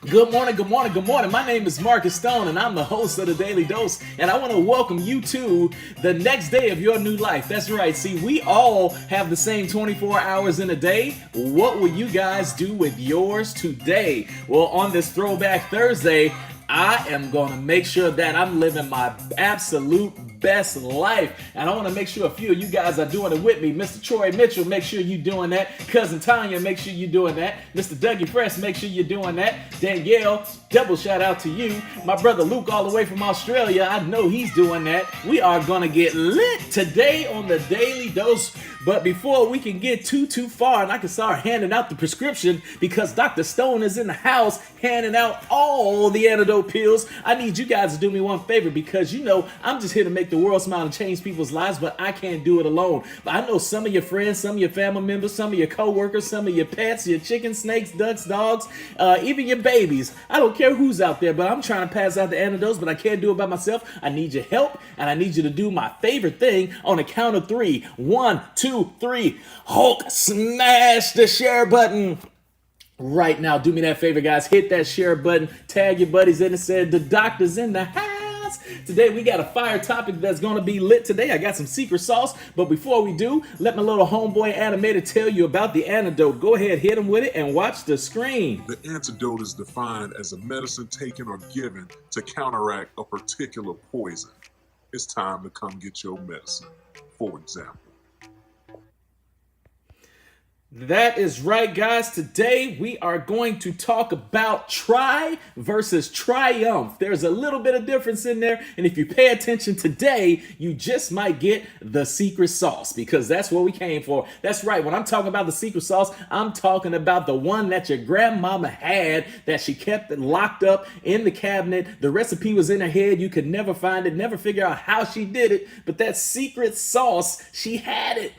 Good morning, good morning, good morning. My name is Markiss Stone, and I'm the host of the Daily Dose, and I want to welcome you to the next day of your new life. That's right. See, we all have the same 24 hours in a day. What will you guys do with yours today? Well, on this Throwback Thursday, I am going to make sure that I'm living my absolute best life. And I want to make sure a few of you guys are doing it with me. Mr. Troy Mitchell, make sure you're doing that. Cousin Tanya, make sure you're doing that. Mr. Dougie Fresh, make sure you're doing that. Danielle, double shout out to you. My brother Luke all the way from Australia, I know he's doing that. We are going to get lit today on the Daily Dose. But before we can get too far and I can start handing out the prescription, because Dr. Stone is in the house handing out all the antidote pills, I need you guys to do me one favor, because you know I'm just here to make the world smile and change people's lives, but I can't do it alone. But I know some of your friends, some of your family members, some of your co-workers, some of your pets, your chickens, snakes, ducks, dogs, even your babies. I don't care who's out there, but I'm trying to pass out the antidotes, but I can't do it by myself. I need your help, and I need you to do my favorite thing on a count of three. 1, 2, 3. Hulk, smash the share button right now. Do me that favor, guys. Hit that share button. Tag your buddies in and say the doctor's in the house. Today we got a fire topic that's going to be lit today. I got some secret sauce, but before we do, let my little homeboy animator tell you about the antidote. Go ahead, hit him with it, and watch the screen. The antidote is defined as a medicine taken or given to counteract a particular poison. It's time to come get your medicine. For example. That is right, guys. Today we are going to talk about try versus triumph. There's a little bit of difference in there, and if you pay attention today, you just might get the secret sauce, because that's what we came for. That's right. When I'm talking about the secret sauce, I'm talking about the one that your grandmama had, that she kept locked up in the cabinet. The recipe was in her head. You could never find it, never figure out how she did it, but that secret sauce, she had it.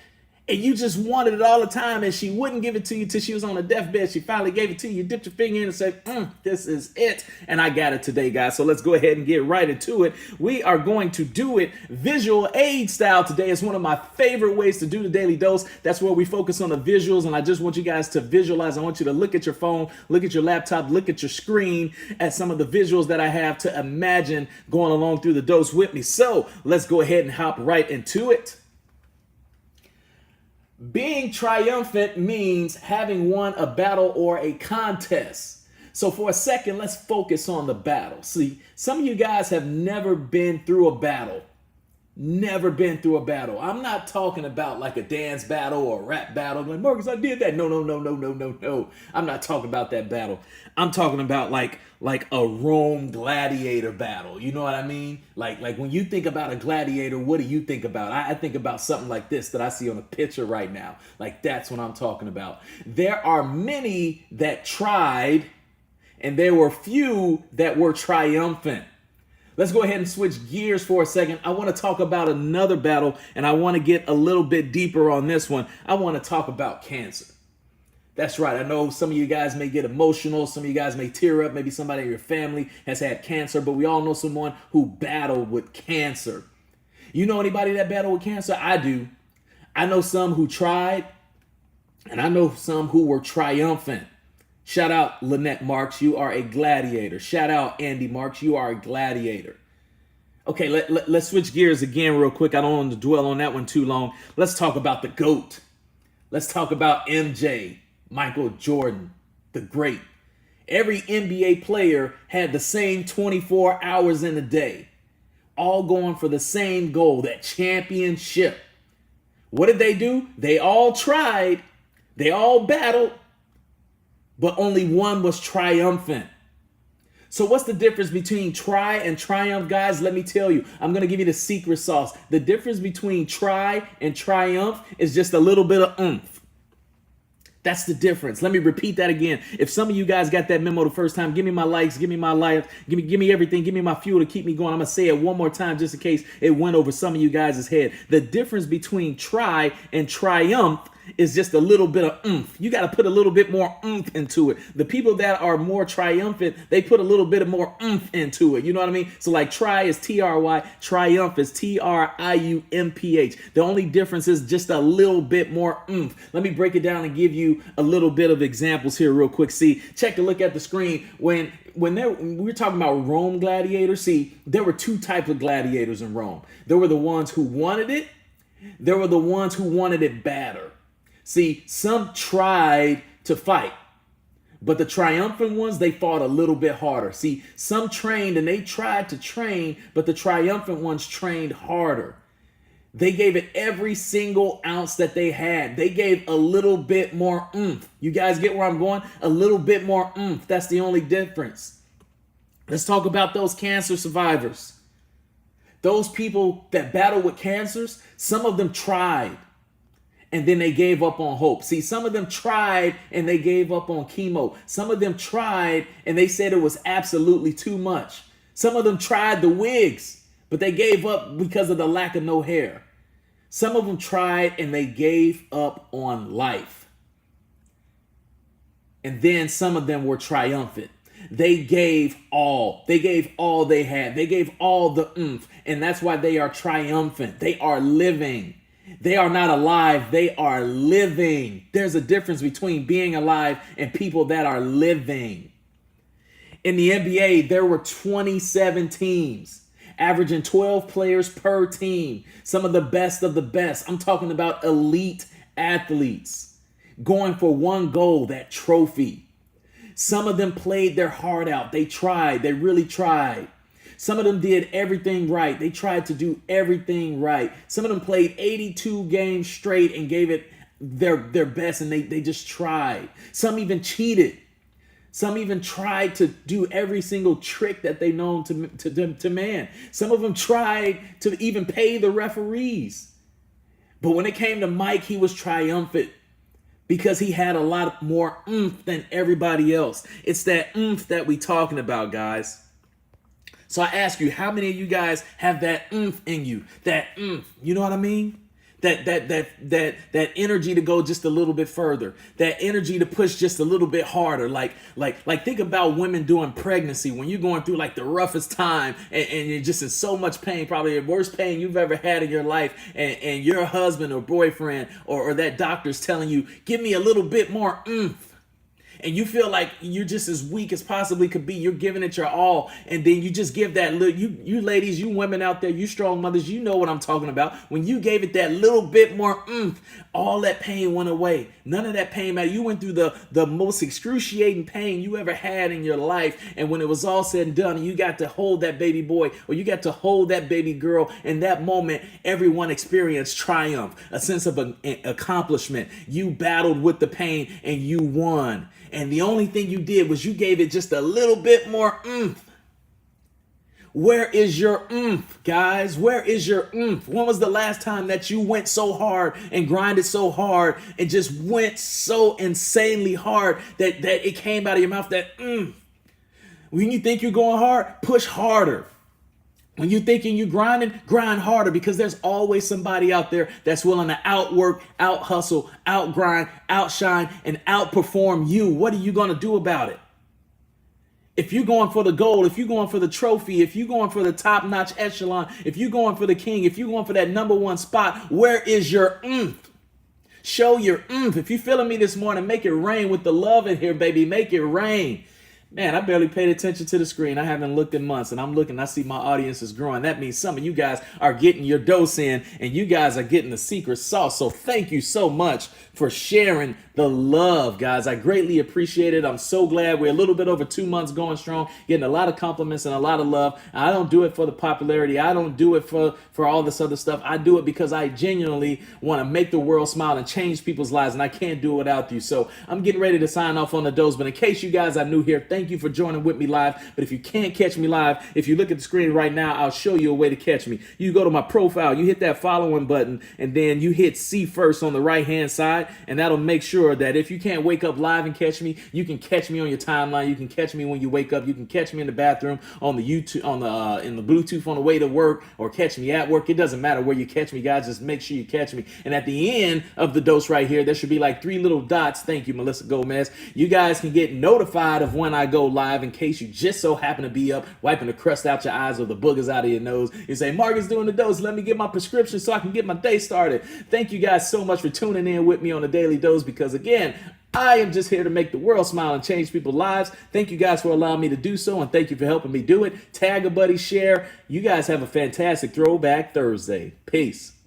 And you just wanted it all the time, and she wouldn't give it to you till she was on a deathbed. She finally gave it to you. You dipped your finger in and said, this is it. And I got it today, guys. So let's go ahead and get right into it. We are going to do it visual aid style today. It's one of my favorite ways to do the Daily Dose. That's where we focus on the visuals, and I just want you guys to visualize. I want you to look at your phone, look at your laptop, look at your screen at some of the visuals that I have to imagine going along through the dose with me. So let's go ahead and hop right into it. Being triumphant means having won a battle or a contest. So for a second, let's focus on the battle. See, some of you guys have never been through a battle. Never been through a battle. I'm not talking about like a dance battle or a rap battle. Like, Marcus, I did that. No. I'm not talking about that battle. I'm talking about like a Rome gladiator battle. You know what I mean? Like when you think about a gladiator, what do you think about? I think about something like this that I see on a picture right now. Like, that's what I'm talking about. There are many that tried, and there were few that were triumphant. Let's go ahead and switch gears for a second. I want to talk about another battle, and I want to get a little bit deeper on this one. I want to talk about cancer. That's right. I know some of you guys may get emotional. Some of you guys may tear up. Maybe somebody in your family has had cancer, but we all know someone who battled with cancer. You know anybody that battled with cancer? I do. I know some who tried, and I know some who were triumphant. Shout out Lynette Marks, you are a gladiator. Shout out Andy Marks, you are a gladiator. Okay, let's switch gears again real quick. I don't want to dwell on that one too long. Let's talk about the GOAT. Let's talk about MJ, Michael Jordan, the great. Every NBA player had the same 24 hours in a day, all going for the same goal, that championship. What did they do? They all tried, they all battled, but only one was triumphant. So what's the difference between try and triumph, guys? Let me tell you. I'm going to give you the secret sauce. The difference between try and triumph is just a little bit of oomph. That's the difference. Let me repeat that again. If some of you guys got that memo the first time, give me my likes, give me my life, give me everything, give me my fuel to keep me going. I'm going to say it one more time just in case it went over some of you guys' head. The difference between try and triumph is just a little bit of oomph. You got to put a little bit more oomph into it. The people that are more triumphant, they put a little bit of more oomph into it. You know what I mean? So like try is T-R-Y, triumph is T-R-I-U-M-P-H. The only difference is just a little bit more oomph. Let me break it down and give you a little bit of examples here real quick. See, check a look at the screen. When we're talking about Rome gladiators, see, there were two types of gladiators in Rome. There were the ones who wanted it. There were the ones who wanted it badder. See, some tried to fight, but the triumphant ones, they fought a little bit harder. See, some trained and they tried to train, but the triumphant ones trained harder. They gave it every single ounce that they had. They gave a little bit more oomph. You guys get where I'm going? A little bit more oomph. That's the only difference. Let's talk about those cancer survivors. Those people that battle with cancers, some of them tried and then they gave up on hope. See, some of them tried and they gave up on chemo. Some of them tried and they said it was absolutely too much. Some of them tried the wigs, but they gave up because of the lack of no hair. Some of them tried and they gave up on life. And then some of them were triumphant. They gave all. They gave all they had. They gave all the oomph. And that's why they are triumphant. They are living. They are not alive. They are living. There's a difference between being alive and people that are living. In the NBA, there were 27 teams, averaging 12 players per team. Some of the best of the best. I'm talking about elite athletes going for one goal, that trophy. Some of them played their heart out. They tried. They really tried. Some of them did everything right. They tried to do everything right. Some of them played 82 games straight and gave it their best, and they just tried. Some even cheated. Some even tried to do every single trick that they known to man. Some of them tried to even pay the referees. But when it came to Mike, he was triumphant, because he had a lot more oomph than everybody else. It's that oomph that we talking about, guys. So I ask you, how many of you guys have that oomph in you? That oomph, you know what I mean? That energy to go just a little bit further. That energy to push just a little bit harder. Like think about women during pregnancy, when you're going through like the roughest time and you're just in so much pain, probably the worst pain you've ever had in your life, and your husband or boyfriend or that doctor's telling you, give me a little bit more oomph. And you feel like you're just as weak as possibly could be. You're giving it your all. And then you just give that little, you ladies, you women out there, you strong mothers, you know what I'm talking about. When you gave it that little bit more oomph, all that pain went away. None of that pain mattered. You went through the most excruciating pain you ever had in your life. And when it was all said and done, and you got to hold that baby boy, or you got to hold that baby girl, in that moment, everyone experienced triumph, a sense of an accomplishment. You battled with the pain and you won. And the only thing you did was you gave it just a little bit more oomph. Where is your oomph, guys? Where is your oomph? When was the last time that you went so hard and grinded so hard and just went so insanely hard that it came out of your mouth, that oomph? When you think you're going hard, push harder. When you're thinking you're grinding, grind harder, because there's always somebody out there that's willing to outwork, out hustle, out grind, outshine, and outperform you. What are you going to do about it? If you're going for the gold, if you're going for the trophy, if you're going for the top-notch echelon, if you're going for the king, if you're going for that number one spot, where is your oomph? Show your oomph. If you're feeling me this morning, make it rain with the love in here, baby. Make it rain. Man, I barely paid attention to the screen. I haven't looked in months, and I'm looking. I see my audience is growing. That means some of you guys are getting your dose in, and you guys are getting the secret sauce. So thank you so much for sharing the love, guys. I greatly appreciate it. I'm so glad we're a little bit over 2 months going strong, getting a lot of compliments and a lot of love. I don't do it for the popularity. I don't do it for all this other stuff. I do it because I genuinely want to make the world smile and change people's lives, and I can't do it without you. So I'm getting ready to sign off on the dose, but in case you guys are new here, thank you for joining with me live. But if you can't catch me live, if you look at the screen right now, I'll show you a way to catch me. You go to my profile, you hit that following button, and then you hit see first on the right hand side, and that'll make sure sure that if you can't wake up live and catch me, you can catch me on your timeline. You can catch me when you wake up. You can catch me in the bathroom, on the YouTube, on the in the Bluetooth on the way to work, or catch me at work. It doesn't matter where you catch me, guys. Just make sure you catch me. And at the end of the dose right here, there should be like 3 little dots. Thank you, Melissa Gomez. You guys can get notified of when I go live in case you just so happen to be up wiping the crust out your eyes or the boogers out of your nose. You say, Markiss doing the dose. Let me get my prescription so I can get my day started. Thank you guys so much for tuning in with me on the Daily Dose, because again, I am just here to make the world smile and change people's lives. Thank you guys for allowing me to do so, and thank you for helping me do it. Tag a buddy, share. You guys have a fantastic Throwback Thursday. Peace.